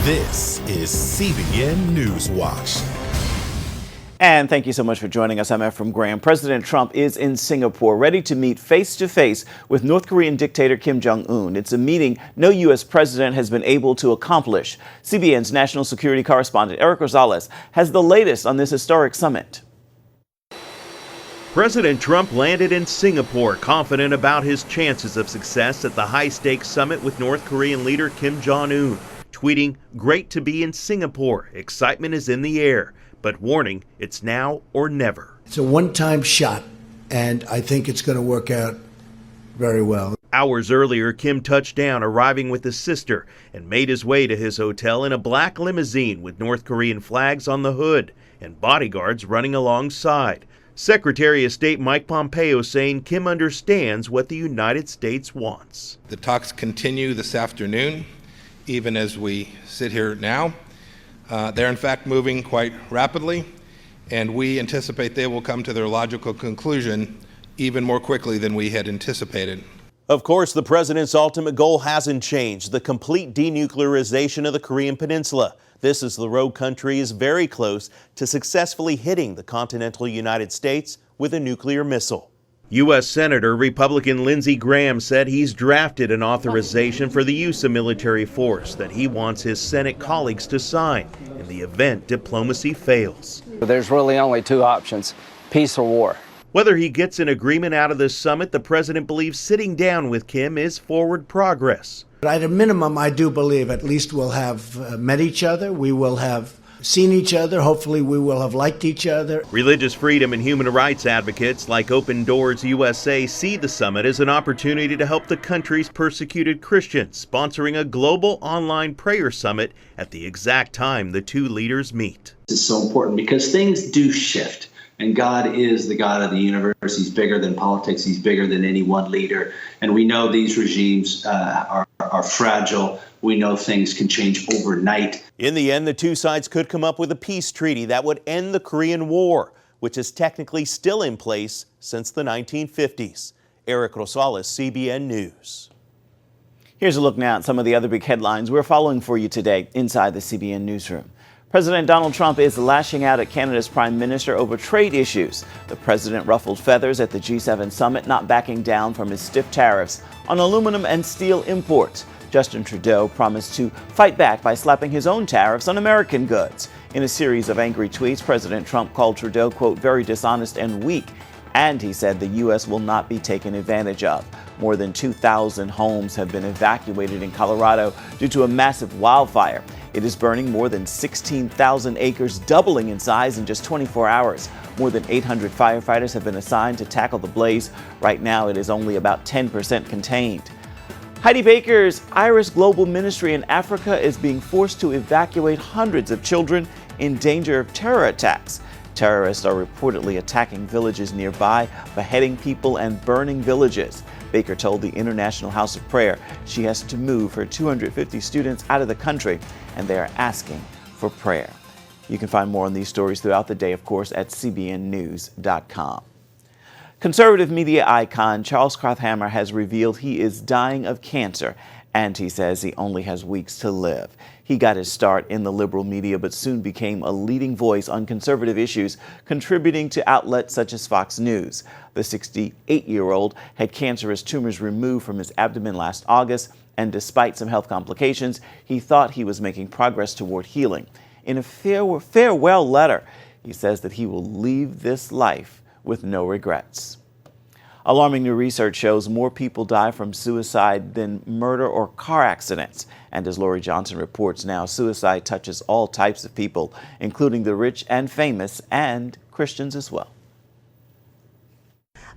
This is CBN NewsWatch. And thank you so much for joining us. I'm Ephraim Graham. President Trump is in Singapore, ready to meet face-to-face with North Korean dictator Kim Jong Un. It's a meeting no U.S. president has been able to accomplish. CBN's national security correspondent Eric Rosales has the latest on this historic summit. President Trump landed in Singapore, confident about his chances of success at the high-stakes summit with North Korean leader Kim Jong Un, tweeting, "Great to be in Singapore. Excitement is in the air," but warning, it's now or never. It's a one-time shot, and I think it's going to work out very well. Hours earlier, Kim touched down, arriving with his sister, and made his way to his hotel in a black limousine with North Korean flags on the hood and bodyguards running alongside. Secretary of State Mike Pompeo saying Kim understands what the United States wants. The talks continue this afternoon, even as we sit here now. They're in fact moving quite rapidly, and we anticipate they will come to their logical conclusion even more quickly than we had anticipated. Of course, the president's ultimate goal hasn't changed: the complete denuclearization of the Korean Peninsula. This as the rogue country is very close to successfully hitting the continental United States with a nuclear missile. U.S. Senator Republican Lindsey Graham said he's drafted an authorization for the use of military force that he wants his Senate colleagues to sign in the event diplomacy fails. There's really only two options: peace or war. Whether he gets an agreement out of this summit, the president believes sitting down with Kim is forward progress. But at a minimum, I do believe at least we'll have met each other. We will have seen each other. Hopefully we will have liked each other. Religious freedom and human rights advocates like Open Doors USA see the summit as an opportunity to help the country's persecuted Christians, sponsoring a global online prayer summit at the exact time the two leaders meet. This is so important because things do shift. And God is the God of the universe. He's bigger than politics. He's bigger than any one leader. And we know these regimes are fragile. We know things can change overnight. In the end, the two sides could come up with a peace treaty that would end the Korean War, which is technically still in place since the 1950s. Eric Rosales, CBN News. Here's a look now at some of the other big headlines we're following for you today inside the CBN newsroom. President Donald Trump is lashing out at Canada's Prime Minister over trade issues. The president ruffled feathers at the G7 summit, not backing down from his stiff tariffs on aluminum and steel imports. Justin Trudeau promised to fight back by slapping his own tariffs on American goods. In a series of angry tweets, President Trump called Trudeau, quote, very dishonest and weak, and he said the U.S. will not be taken advantage of. More than 2,000 homes have been evacuated in Colorado due to a massive wildfire. It is burning more than 16,000 acres, doubling in size in just 24 hours. More than 800 firefighters have been assigned to tackle the blaze. Right now, it is only about 10% contained. Heidi Baker's Iris Global Ministry in Africa is being forced to evacuate hundreds of children in danger of terror attacks. Terrorists are reportedly attacking villages nearby, beheading people and burning villages. Baker told the International House of Prayer she has to move her 250 students out of the country, and they are asking for prayer. You can find more on these stories throughout the day, of course, at cbnnews.com. Conservative media icon Charles Krauthammer has revealed he is dying of cancer, and he says he only has weeks to live. He got his start in the liberal media, but soon became a leading voice on conservative issues, contributing to outlets such as Fox News. The 68-year-old had cancerous tumors removed from his abdomen last August, and despite some health complications, he thought he was making progress toward healing. In a farewell letter, he says that he will leave this life with no regrets. Alarming new research shows more people die from suicide than murder or car accidents. And as Lori Johnson reports now, suicide touches all types of people, including the rich and famous and Christians as well.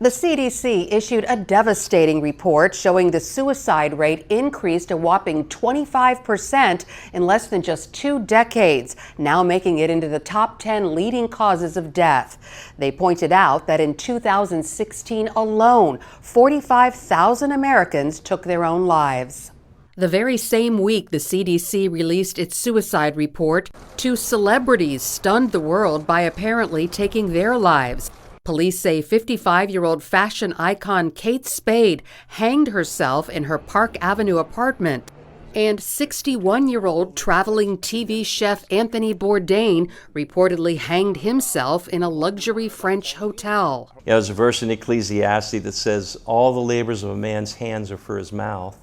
The CDC issued a devastating report showing the suicide rate increased a whopping 25% in less than just 2 decades, now making it into the top 10 leading causes of death. They pointed out that in 2016 alone, 45,000 Americans took their own lives. The very same week the CDC released its suicide report, 2 celebrities stunned the world by apparently taking their lives. Police say 55-year-old fashion icon Kate Spade hanged herself in her Park Avenue apartment. And 61-year-old traveling TV chef Anthony Bourdain reportedly hanged himself in a luxury French hotel. Yeah, there's a verse in Ecclesiastes that says, all the labors of a man's hands are for his mouth,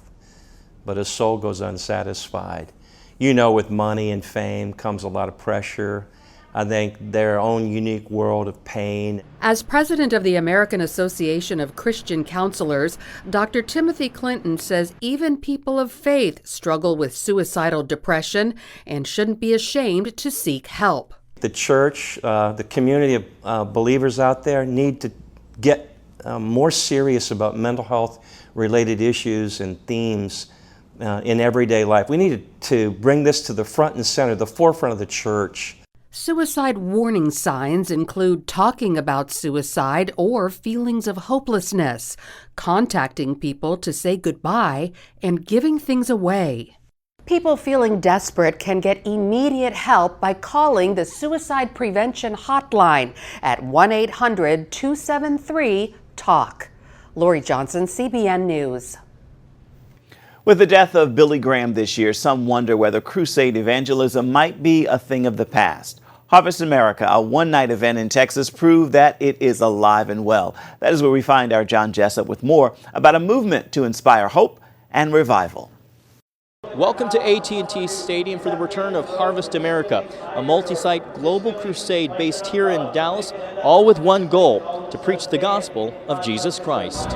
but his soul goes unsatisfied. You know, with money and fame comes a lot of pressure. I think their own unique world of pain. As president of the American Association of Christian Counselors, Dr. Timothy Clinton says even people of faith struggle with suicidal depression and shouldn't be ashamed to seek help. The church, the community of believers out there need to get more serious about mental health related issues and themes in everyday life. We need to bring this to the front and center, the forefront of the church. Suicide warning signs include talking about suicide or feelings of hopelessness, contacting people to say goodbye, and giving things away. People feeling desperate can get immediate help by calling the Suicide Prevention Hotline at 1-800-273-TALK. Lori Johnson, CBN News. With the death of Billy Graham this year, some wonder whether crusade evangelism might be a thing of the past. Harvest America, a one-night event in Texas, proved that it is alive and well. That is where we find our John Jessup with more about a movement to inspire hope and revival. Welcome to AT&T Stadium for the return of Harvest America, a multi-site global crusade based here in Dallas, all with one goal: to preach the gospel of Jesus Christ.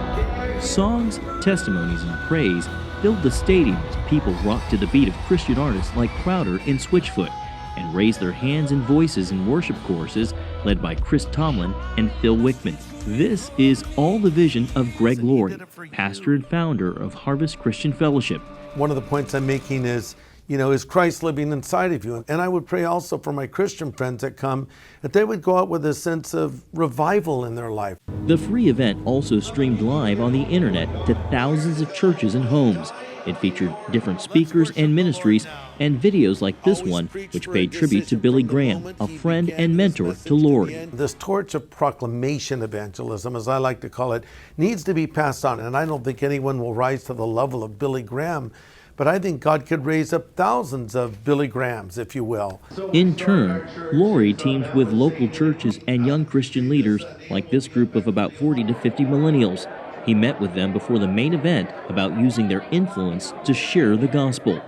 Songs, testimonies, and praise filled the stadium as people rocked to the beat of Christian artists like Crowder and Switchfoot, and raised their hands and voices in worship choruses led by Chris Tomlin and Phil Wickman. This is all the vision of Greg Laurie, pastor and founder of Harvest Christian Fellowship. One of the points I'm making is, is Christ living inside of you? And I would pray also for my Christian friends that come, that they would go out with a sense of revival in their life. The free event also streamed live on the internet to thousands of churches and homes. It featured different speakers and ministries and videos like this one, which paid tribute to Billy Graham, a friend and mentor to Laurie. This torch of proclamation evangelism, as I like to call it, needs to be passed on. And I don't think anyone will rise to the level of Billy Graham, but I think God could raise up thousands of Billy Grahams, if you will. In turn, Laurie teams with local churches and young Christian leaders like this group of about 40 to 50 millennials. He met with them before the main event about using their influence to share the gospel.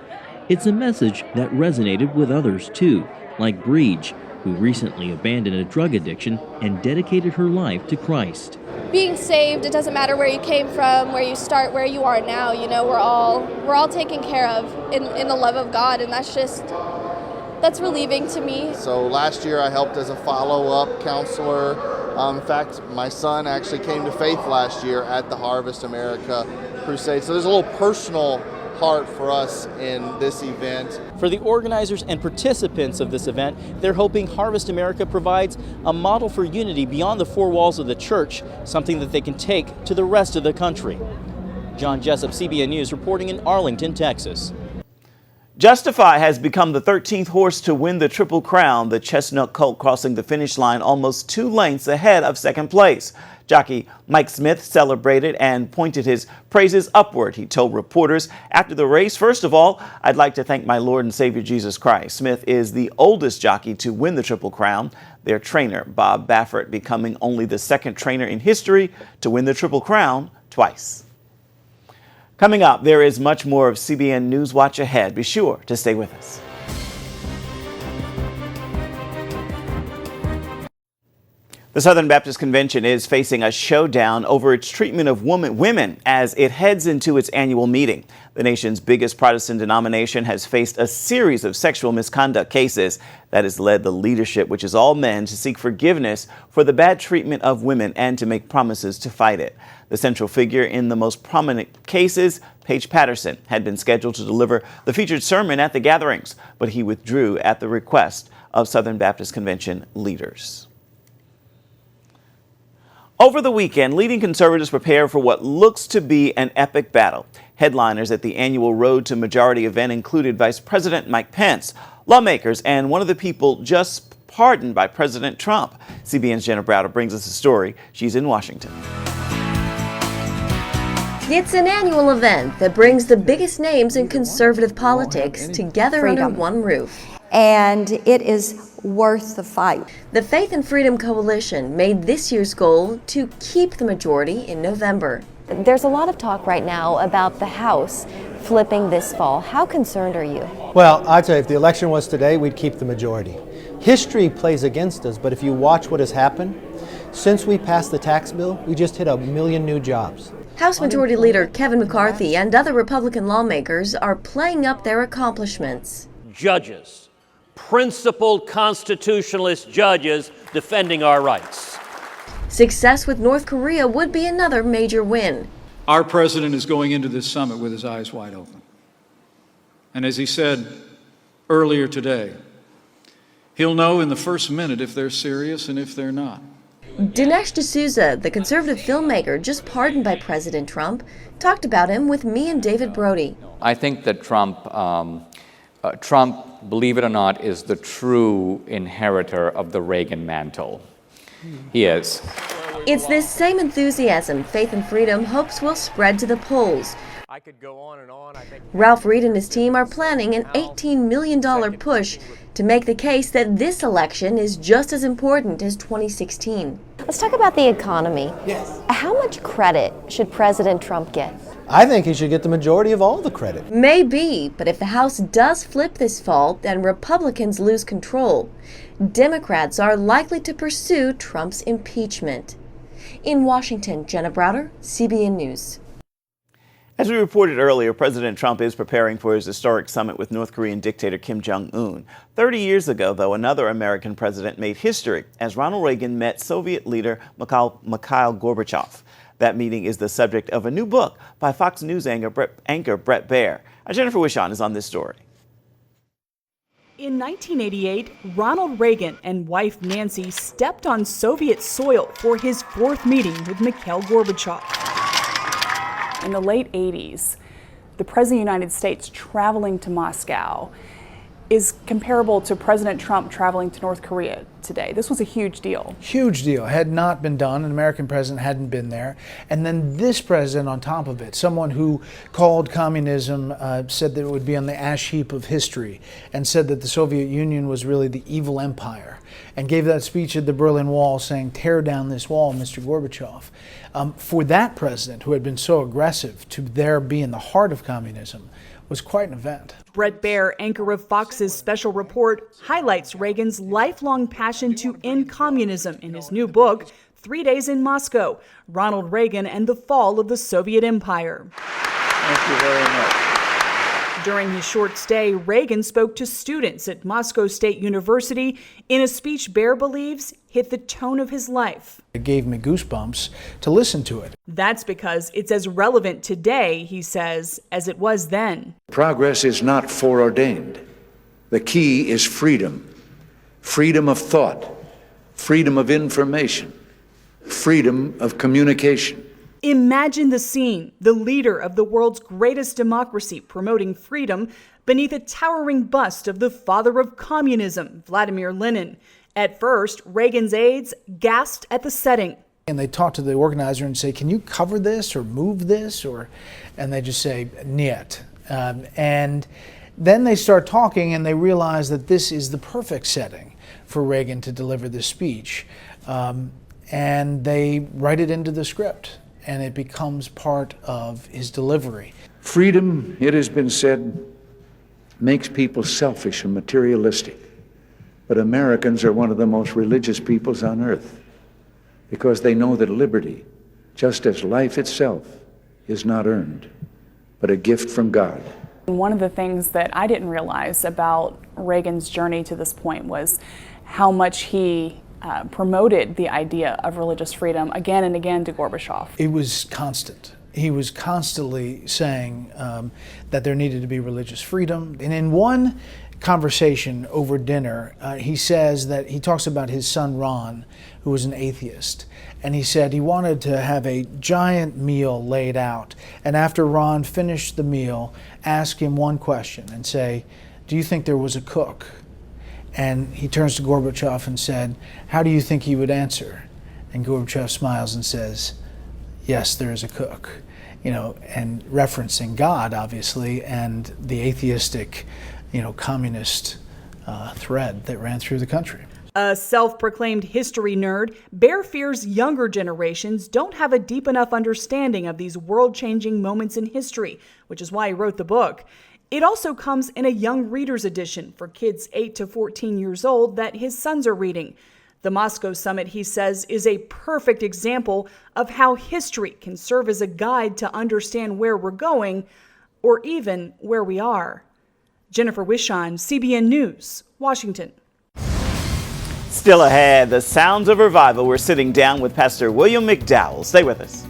It's a message that resonated with others too, like Breege, who recently abandoned a drug addiction and dedicated her life to Christ. Being saved, it doesn't matter where you came from, where you start, where you are now. We're all taken care of in the love of God, and that's relieving to me. So last year I helped as a follow-up counselor. In fact, my son actually came to faith last year at the Harvest America Crusade. So there's a little personal heart for us in this event. For the organizers and participants of this event, they're hoping Harvest America provides a model for unity beyond the four walls of the church, something that they can take to the rest of the country. John Jessup, CBN News, reporting in Arlington, Texas. Justify has become the 13th horse to win the Triple Crown, the chestnut colt crossing the finish line almost 2 lengths ahead of second place. Jockey Mike Smith celebrated and pointed his praises upward. He told reporters after the race, "First of all, I'd like to thank my Lord and Savior Jesus Christ." Smith is the oldest jockey to win the Triple Crown, their trainer, Bob Baffert, becoming only the second trainer in history to win the Triple Crown twice. Coming up, there is much more of CBN NewsWatch ahead. Be sure to stay with us. The Southern Baptist Convention is facing a showdown over its treatment of women as it heads into its annual meeting. The nation's biggest Protestant denomination has faced a series of sexual misconduct cases that has led the leadership, which is all men, to seek forgiveness for the bad treatment of women and to make promises to fight it. The central figure in the most prominent cases, Paige Patterson, had been scheduled to deliver the featured sermon at the gatherings, but he withdrew at the request of Southern Baptist Convention leaders. Over the weekend, leading conservatives prepare for what looks to be an epic battle. Headliners at the annual Road to Majority event included Vice President Mike Pence, lawmakers, and one of the people just pardoned by President Trump. CBN's Jenna Browder brings us the story. She's in Washington. It's an annual event that brings the biggest names in conservative politics together under one roof. And it is worth the fight. The Faith and Freedom Coalition made this year's goal to keep the majority in November. There's a lot of talk right now about the House flipping this fall. How concerned are you? Well, I'd say if the election was today, we'd keep the majority. History plays against us, but if you watch what has happened, since we passed the tax bill, we just hit 1 million new jobs. House Majority Leader Kevin McCarthy and other Republican lawmakers are playing up their accomplishments. Judges, principled constitutionalist judges defending our rights. Success with North Korea would be another major win. Our president is going into this summit with his eyes wide open. And as he said earlier today, he'll know in the first minute if they're serious and if they're not. Dinesh D'Souza, the conservative filmmaker just pardoned by President Trump, talked about him with me and David Brody. I think that Trump, believe it or not, is the true inheritor of the Reagan mantle. He is. It's this same enthusiasm Faith and Freedom hopes will spread to the polls. I could go on and on. Ralph Reed and his team are planning an $18 million push to make the case that this election is just as important as 2016. Let's talk about the economy. Yes. How much credit should President Trump get? I think he should get the majority of all the credit. Maybe, but if the House does flip this fall and Republicans lose control, Democrats are likely to pursue Trump's impeachment. In Washington, Jenna Browder, CBN News. As we reported earlier, President Trump is preparing for his historic summit with North Korean dictator Kim Jong Un. 30 years ago, though, another American president made history as Ronald Reagan met Soviet leader Mikhail Gorbachev. That meeting is the subject of a new book by Fox News anchor Bret Baier. Jennifer Wishon is on this story. In 1988, Ronald Reagan and wife Nancy stepped on Soviet soil for his fourth meeting with Mikhail Gorbachev. In the late 80s, the President of the United States traveling to Moscow is comparable to President Trump traveling to North Korea today. This was a huge deal. Huge deal. Had not been done. An American president hadn't been there. And then this president on top of it, someone who called communism, said that it would be on the ash heap of history, and said that the Soviet Union was really the evil empire, and gave that speech at the Berlin Wall saying, "Tear down this wall, Mr. Gorbachev." For that president, who had been so aggressive, to there be in the heart of communism was quite an event. Bret Baier, anchor of Fox's Special Report, highlights Reagan's lifelong passion to end communism in his new book, 3 Days in Moscow, Ronald Reagan and the Fall of the Soviet Empire. Thank you very much. During his short stay, Reagan spoke to students at Moscow State University in a speech Baier believes hit the tone of his life. It gave me goosebumps to listen to it. That's because it's as relevant today, he says, as it was then. Progress is not foreordained. The key is freedom. Freedom of thought, freedom of information, freedom of communication. Imagine the scene, the leader of the world's greatest democracy promoting freedom beneath a towering bust of the father of communism, Vladimir Lenin. At first, Reagan's aides gasped at the setting. And they talk to the organizer and say, "Can you cover this or move this?" And they just say, "Niet." And then they start talking and they realize that this is the perfect setting for Reagan to deliver this speech. And they write it into the script, and it becomes part of his delivery. Freedom, it has been said, makes people selfish and materialistic. But Americans are one of the most religious peoples on earth because they know that liberty, just as life itself, is not earned, but a gift from God. One of the things that I didn't realize about Reagan's journey to this point was how much he promoted the idea of religious freedom again and again to Gorbachev. It was constant. He was constantly saying that there needed to be religious freedom. And in one conversation over dinner, he says that he talks about his son Ron, who was an atheist. And he said he wanted to have a giant meal laid out. And after Ron finished the meal, ask him one question and say, "Do you think there was a cook?" And he turns to Gorbachev and said, "How do you think he would answer?" And Gorbachev smiles and says, "Yes, there is a cook." and referencing God, obviously, and the atheistic, communist thread that ran through the country. A self-proclaimed history nerd, Bear fears younger generations don't have a deep enough understanding of these world-changing moments in history, which is why he wrote the book. It also comes in a young reader's edition for kids 8 to 14 years old that his sons are reading. The Moscow Summit, he says, is a perfect example of how history can serve as a guide to understand where we're going, or even where we are. Jennifer Wishon, CBN News, Washington. Still ahead, the sounds of revival. We're sitting down with Pastor William McDowell. Stay with us.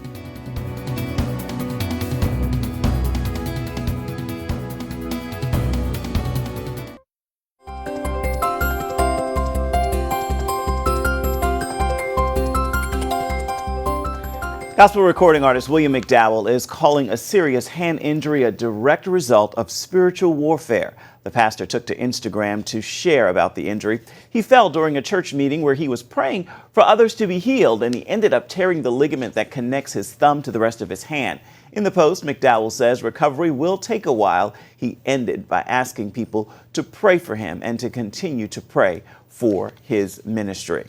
Gospel recording artist William McDowell is calling a serious hand injury a direct result of spiritual warfare. The pastor took to Instagram to share about the injury. He fell during a church meeting where he was praying for others to be healed, and he ended up tearing the ligament that connects his thumb to the rest of his hand. In the post, McDowell says recovery will take a while. He ended by asking people to pray for him and to continue to pray for his ministry.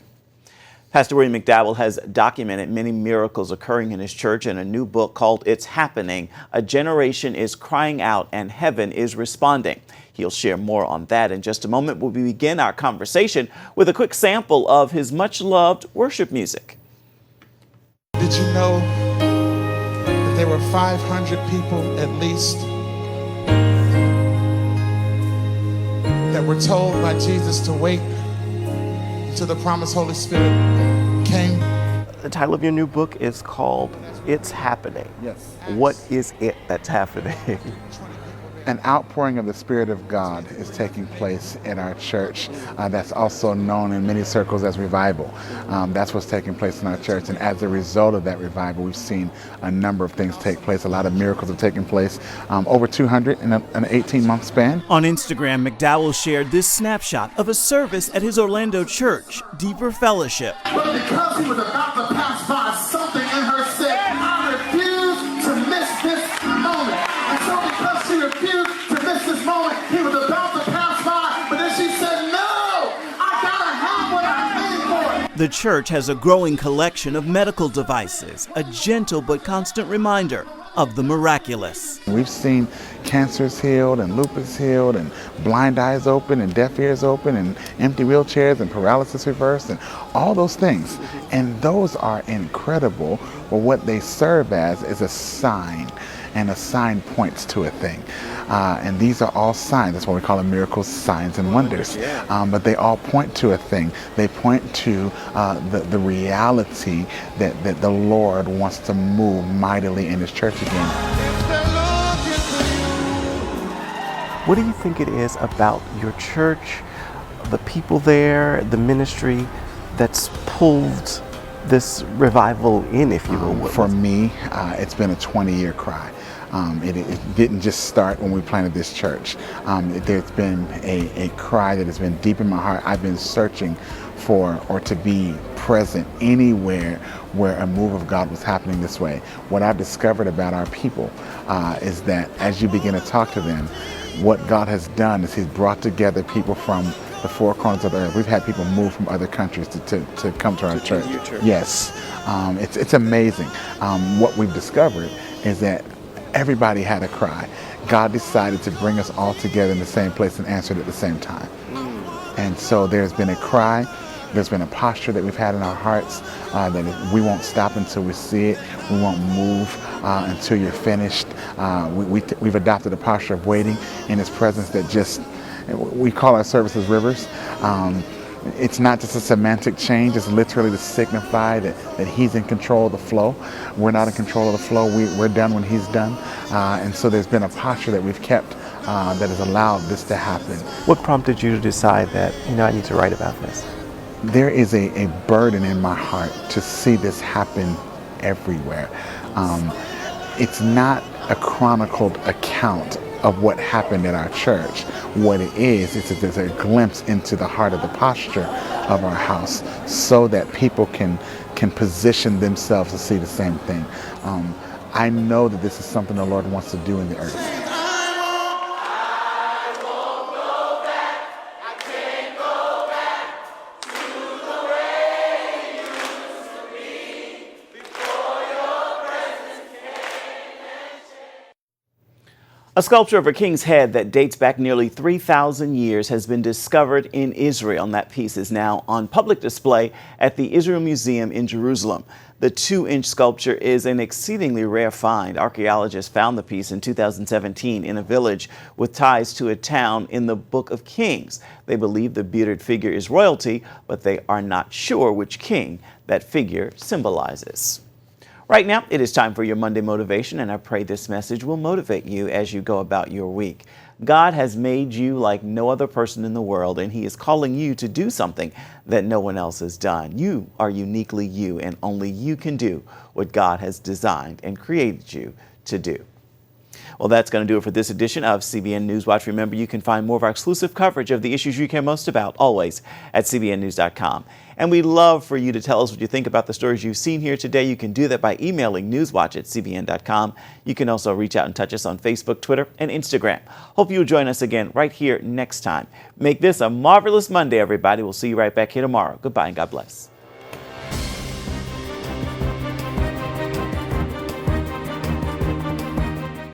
Pastor William McDowell has documented many miracles occurring in his church in a new book called It's Happening. A generation is crying out and heaven is responding. He'll share more on that in just a moment. We'll begin our conversation with a quick sample of his much-loved worship music. Did you know that there were 500 people at least that were told by Jesus to wait until the promised Holy Spirit came? The title of your new book is called It's Happening. Yes. What is it that's happening? An outpouring of the Spirit of God is taking place in our church. That's also known in many circles as revival. That's what's taking place in our church. And as a result of that revival, we've seen a number of things take place. A lot of miracles have taken place. Over 200 in an 18-month span. On Instagram, McDowell shared this snapshot of a service at his Orlando church, Deeper Fellowship. But because he was about to pass by, something in her said, I refuse to miss this moment. And so because she refused to miss this moment, he was about to pass by, but then she said, no, I gotta have what I paid for. The church has a growing collection of medical devices, a gentle but constant reminder of the miraculous. We've seen cancers healed and lupus healed and blind eyes open and deaf ears open and empty wheelchairs and paralysis reversed and all those things. And those are incredible, but what they serve as is a sign, and a sign points to a thing. And these are all signs. That's why we call them miracles, signs, and wonders. But they all point to a thing. They point to the reality that the Lord wants to move mightily in His church again. What do you think it is about your church, the people there, the ministry, that's pulled this revival in, if you will? For me, it's been a 20-year cry. It didn't just start when we planted this church. There's been a cry that has been deep in my heart. I've been searching for or to be present anywhere where a move of God was happening this way. What I've discovered about our people is that as you begin to talk to them, what God has done is He's brought together people from the four corners of the earth. We've had people move from other countries to come to our church. Yes, it's amazing. What we've discovered is that everybody had a cry. God decided to bring us all together in the same place and answer it at the same time. And so there's been a cry, there's been a posture that we've had in our hearts that we won't stop until we see it, we won't move until you're finished. We've adopted a posture of waiting in His presence that just, we call our services rivers. It's not just a semantic change, it's literally to signify that He's in control of the flow. We're not in control of the flow, we're done when He's done. And so there's been a posture that we've kept that has allowed this to happen. What prompted you to decide that, I need to write about this? There is a burden in my heart to see this happen everywhere. It's not a chronicled account of what happened in our church. What it is it's a glimpse into the heart of the posture of our house so that people can position themselves to see the same thing. I know that this is something the Lord wants to do in the earth. A sculpture of a king's head that dates back nearly 3,000 years has been discovered in Israel, and that piece is now on public display at the Israel Museum in Jerusalem. The 2-inch sculpture is an exceedingly rare find. Archaeologists found the piece in 2017 in a village with ties to a town in the Book of Kings. They believe the bearded figure is royalty, but they are not sure which king that figure symbolizes. Right now, it is time for your Monday motivation, and I pray this message will motivate you as you go about your week. God has made you like no other person in the world, and He is calling you to do something that no one else has done. You are uniquely you, and only you can do what God has designed and created you to do. Well, that's going to do it for this edition of CBN NewsWatch. Remember, you can find more of our exclusive coverage of the issues you care most about always at cbnnews.com. And we'd love for you to tell us what you think about the stories you've seen here today. You can do that by emailing newswatch@cbn.com. You can also reach out and touch us on Facebook, Twitter, and Instagram. Hope you'll join us again right here next time. Make this a marvelous Monday, everybody. We'll see you right back here tomorrow. Goodbye and God bless.